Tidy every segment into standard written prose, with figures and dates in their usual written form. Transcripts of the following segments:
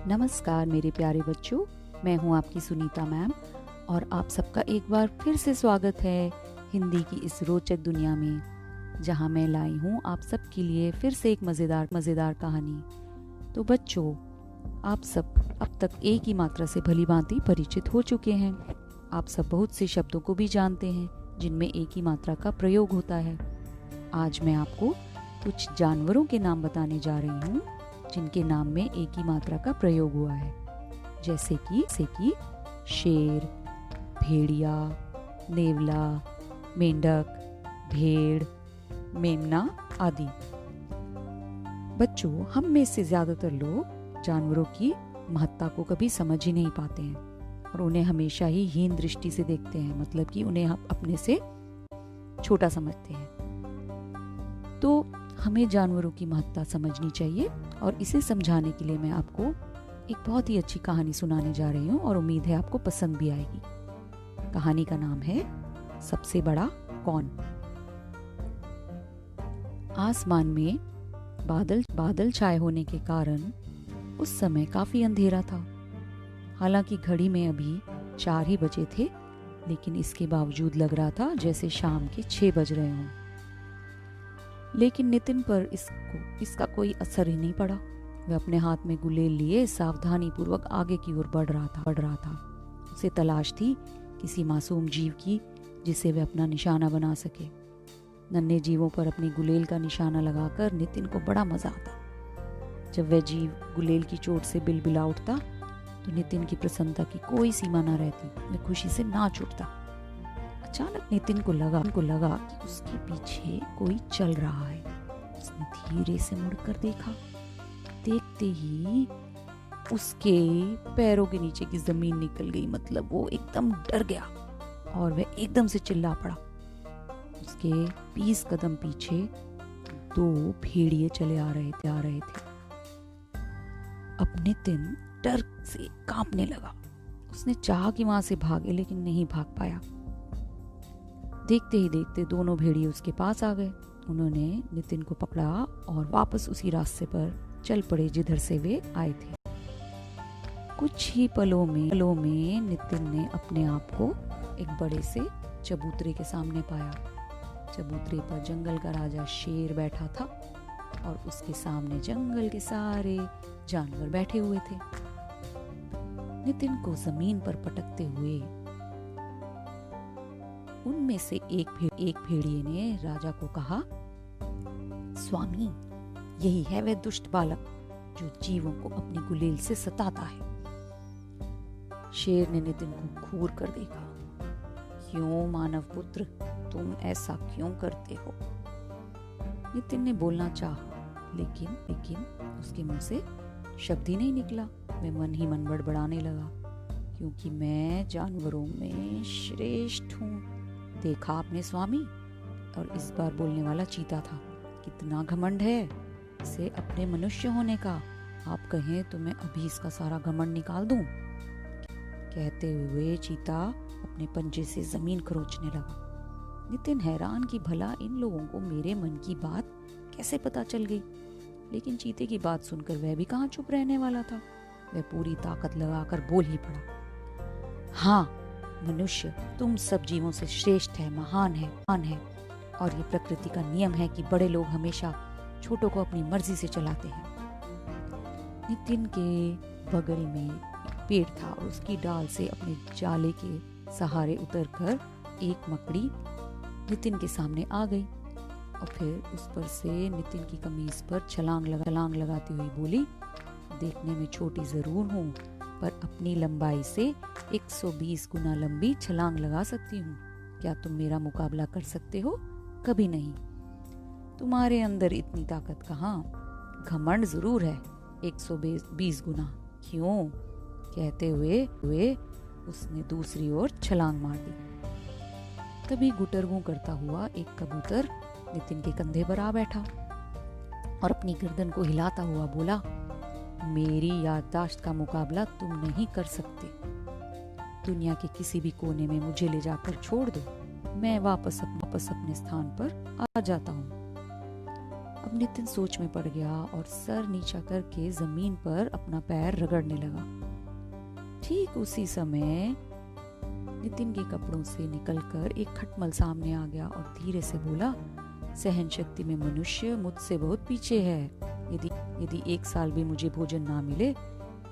नमस्कार मेरे प्यारे बच्चों, मैं हूं आपकी सुनीता मैम और आप सबका एक बार फिर से स्वागत है हिंदी की इस रोचक दुनिया में, जहां मैं लाई हूं आप सबके लिए फिर से एक मज़ेदार कहानी। तो बच्चों, आप सब अब तक एक ही मात्रा से भली भांति परिचित हो चुके हैं। आप सब बहुत से शब्दों को भी जानते हैं जिनमें एक ही मात्रा का प्रयोग होता है। आज मैं आपको कुछ जानवरों के नाम बताने जा रही हूँ जिनके नाम में एक ही मात्रा का प्रयोग हुआ है, जैसे कि शेर, भेड़िया, नेवला, मेंढक, भेड़, मेमना आदि। बच्चों, हम में से ज्यादातर लोग जानवरों की महत्ता को कभी समझ ही नहीं पाते हैं और उन्हें हमेशा ही हीन दृष्टि से देखते हैं, मतलब कि उन्हें हम अपने से छोटा समझते हैं। तो हमें जानवरों की महत्ता समझनी चाहिए और इसे समझाने के लिए मैं आपको एक बहुत ही अच्छी कहानी सुनाने जा रही हूँ और उम्मीद है आपको पसंद भी आएगी। कहानी का नाम है सबसे बड़ा कौन। आसमान में बादल छाए होने के कारण उस समय काफी अंधेरा था। हालांकि घड़ी में अभी 4 ही बजे थे, लेकिन इसके बावजूद लग रहा था जैसे शाम के 6 बज रहे हों। लेकिन नितिन पर इसका कोई असर ही नहीं पड़ा। वह अपने हाथ में गुलेल लिए सावधानी पूर्वक आगे की ओर बढ़ रहा था। उसे तलाश थी किसी मासूम जीव की जिसे वह अपना निशाना बना सके। नन्हे जीवों पर अपनी गुलेल का निशाना लगाकर नितिन को बड़ा मजा आता। जब वह जीव गुलेल की चोट से बिलबिला उठता तो नितिन की प्रसन्नता की कोई सीमा न रहती। वह खुशी से नाच उठता। अचानक नितिन को लगा कि उसके पीछे कोई चल रहा है। उसने धीरे से मुड़कर देखा। देखते ही उसके पैरों के नीचे की जमीन निकल गई, मतलब वो एकदम डर गया और वह एकदम से चिल्ला पड़ा। उसके 20 कदम पीछे 2 भेड़िए चले आ रहे थे। अब नितिन डर से कांपने लगा। उसने चाहा कि वहां से भागे, लेकिन नहीं भाग पाया। देखते ही देखते दोनों भेड़िए उसके पास आ गए। उन्होंने नितिन को पकड़ा और वापस उसी रास्ते पर चल पड़े जिधर से वे आए थे। कुछ ही पलों में नितिन ने अपने आप को एक बड़े से चबूतरे के सामने पाया। चबूतरे पर जंगल का राजा शेर बैठा था और उसके सामने जंगल के सारे जानवर बैठे हुए थे। नितिन को जमीन पर पटकते हुए उनमें से एक भेड़िए ने राजा को कहा, स्वामी, यही है वह दुष्ट बालक जो जीवों को अपनी गुलेल से सताता है। शेर ने नितिन को घूर कर देखा। क्यों मानव पुत्र, तुम ऐसा क्यों करते हो? नितिन ने बोलना चाहा, लेकिन उसके मुंह से शब्द ही नहीं निकला। वह मन ही मन बड़बड़ाने लगा, क्योंकि मैं जानवरों में श्रेष्ठ हूँ। देखा आपने स्वामी? और इस बार बोलने वाला चीता था। कितना घमंड है इसे अपने मनुष्य होने का। आप कहें तो मैं अभी इसका सारा घमंड निकाल दूं। कहते हुए चीता अपने पंजे से जमीन खरोंचने लगा। नितिन हैरान कि भला इन लोगों को मेरे मन की बात कैसे पता चल गई। लेकिन चीते की बात सुनकर वह भी कहाँ चुप रहने वाला था। वह पूरी ताकत लगाकर बोल ही पड़ा, हाँ मनुष्य, तुम सब जीवों से श्रेष्ठ है, महान है और ये प्रकृति का नियम है कि बड़े लोग हमेशा छोटों को अपनी मर्जी से चलाते हैं। नितिन के बगल में एक पेड़ था और उसकी डाल से अपने जाले के सहारे उतरकर एक मकड़ी नितिन के सामने आ गई और फिर उस पर से नितिन की कमीज पर छलांग लगाती हुई बोली, देखने में छोटी जरूर हूँ, पर अपनी लंबाई से 120 गुना लंबी छलांग लगा सकती हूँ। क्या तुम मेरा मुकाबला कर सकते हो? कभी नहीं। तुम्हारे अंदर इतनी ताकत कहाँ? घमंड जरूर है, 120 गुना। क्यों? कहते हुए उसने दूसरी ओर छलांग मार दी। तभी गुटरगू करता हुआ एक कबूतर नितिन के कंधे पर आ बैठा और अपनी गर्दन को हिलाता हुआ बोला, मेरी याददाश्त का मुकाबला तुम नहीं कर सकते। दुनिया के किसी भी कोने में मुझे ले जाकर छोड़ दो, मैं वापस अपने स्थान पर आ जाता हूँ। अब नितिन सोच में पड़ गया और सर नीचा करके जमीन पर अपना पैर रगड़ने लगा। ठीक उसी समय नितिन के कपड़ों से निकलकर एक खटमल सामने आ गया और धीरे से बोला, सहन शक्ति में मनुष्य मुझसे बहुत पीछे है। यदि 1 साल भी मुझे भोजन ना मिले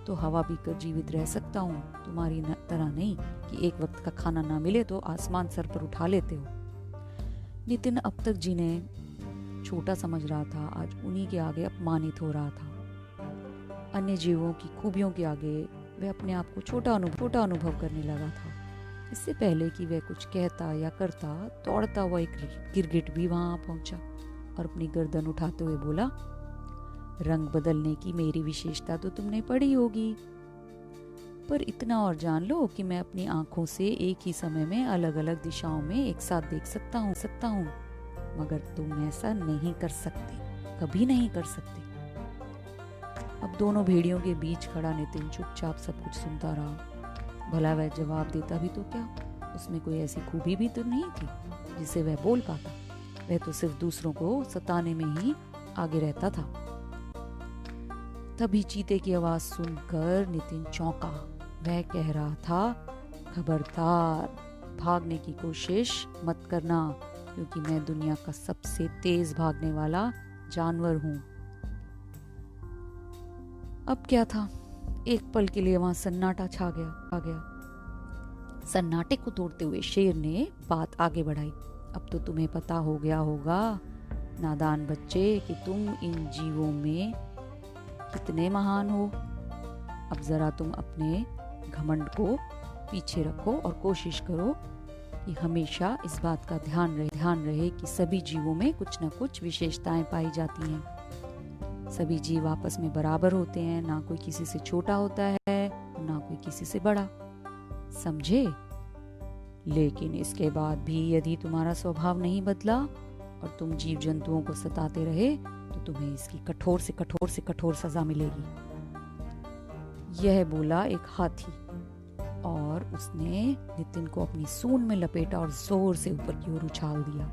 तो हवा पीकर जीवित रह सकता हूँ। तुम्हारी तरह नहीं कि एक वक्त का खाना ना मिले तो आसमान सर पर उठा लेते हो। नितिन अब तक जिन्हें छोटा समझ रहा था, आज उन्हीं के आगे अपमानित हो रहा था। अन्य जीवों की खूबियों के आगे वह अपने आप को छोटा अनुभव करने लगा था। इससे पहले कि वह कुछ कहता या करता, दौड़ता हुआ एक गिरगिट भी वहां पहुंचा और अपनी गर्दन उठाते हुए बोला, रंग बदलने की मेरी विशेषता तो तुमने पढ़ी होगी, पर इतना और जान लो कि मैं अपनी आंखों से एक ही समय में अलग अलग दिशाओं में एक साथ देख सकता हूँ, मगर तुम ऐसा नहीं कर सकते, कभी नहीं कर सकते। अब दोनों भेड़ियों के बीच खड़ा नितिन चुपचाप सब कुछ सुनता रहा। भला वह जवाब देता भी तो क्या, उसमें कोई ऐसी खूबी भी तो नहीं थी जिसे वह बोल पाता। वह तो सिर्फ दूसरों को सताने में ही आगे रहता था। तभी चीते की आवाज सुनकर नितिन चौंका। वह कह रहा था, खबरदार, भागने की कोशिश मत करना, क्योंकि मैं दुनिया का सबसे तेज भागने वाला जानवर हूँ। अब क्या था, एक पल के लिए वहां सन्नाटा छा गया। सन्नाटे को तोड़ते हुए शेर ने बात आगे बढ़ाई। अब तो तुम्हें पता हो गया होगा, नादान बच्चे, कि तुम इन जीवों में कितने महान हो। अब जरा तुम अपने घमंड को पीछे रखो और कोशिश करो कि हमेशा इस बात का ध्यान रहे कि सभी जीवों में कुछ न कुछ विशेषताएं पाई जाती हैं। सभी जीव आपस में बराबर होते हैं, ना कोई किसी से छोटा होता है, ना कोई किसी से बड़ा, समझे? लेकिन इसके बाद भी यदि तुम्हारा स्वभाव नहीं बदला और तुम जीव जंतुओं को सताते रहे तो तुम्हें इसकी कठोर से कठोर सजा मिलेगी। यह बोला एक हाथी, और उसने नितिन को अपनी सूंड में लपेटा और जोर से ऊपर की ओर उछाल दिया।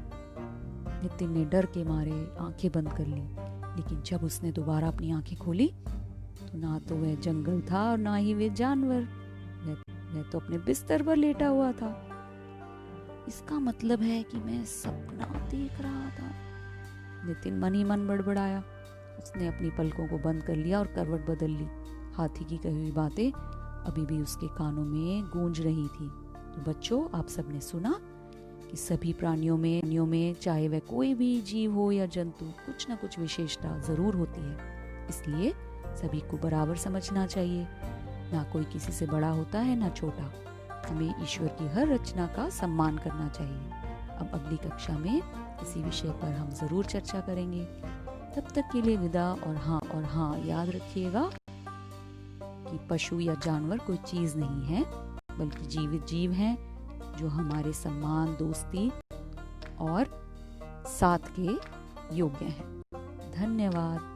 नितिन ने डर के मारे आंखें बंद कर ली, लेकिन जब उसने दोबारा अपनी आंखें खोली तो ना तो वह जंगल था और ना ही वे जानवर, वह तो अपने बिस्तर पर लेटा हुआ था। इसका मतलब है कि मैं सपना देख रहा था, नितिन मन ही मन बड़बड़ाया। उसने अपनी पलकों को बंद कर लिया और करवट बदल ली। हाथी की कही हुई बातें अभी भी उसके कानों में गूंज रही थी। तो बच्चों, आप सबने सुना कि सभी प्राणियों में चाहे वह कोई भी जीव हो या जंतु, कुछ न कुछ विशेषता जरूर होती है। इसलिए सभी को बराबर समझना चाहिए। ना कोई किसी से बड़ा होता है ना छोटा। हमें ईश्वर की हर रचना का सम्मान करना चाहिए। अब अगली कक्षा में इसी विषय पर हम जरूर चर्चा करेंगे। तब तक के लिए विदा। और हाँ, याद रखिएगा कि पशु या जानवर कोई चीज नहीं है, बल्कि जीवित जीव हैं जो हमारे सम्मान, दोस्ती और साथ के योग्य हैं। धन्यवाद।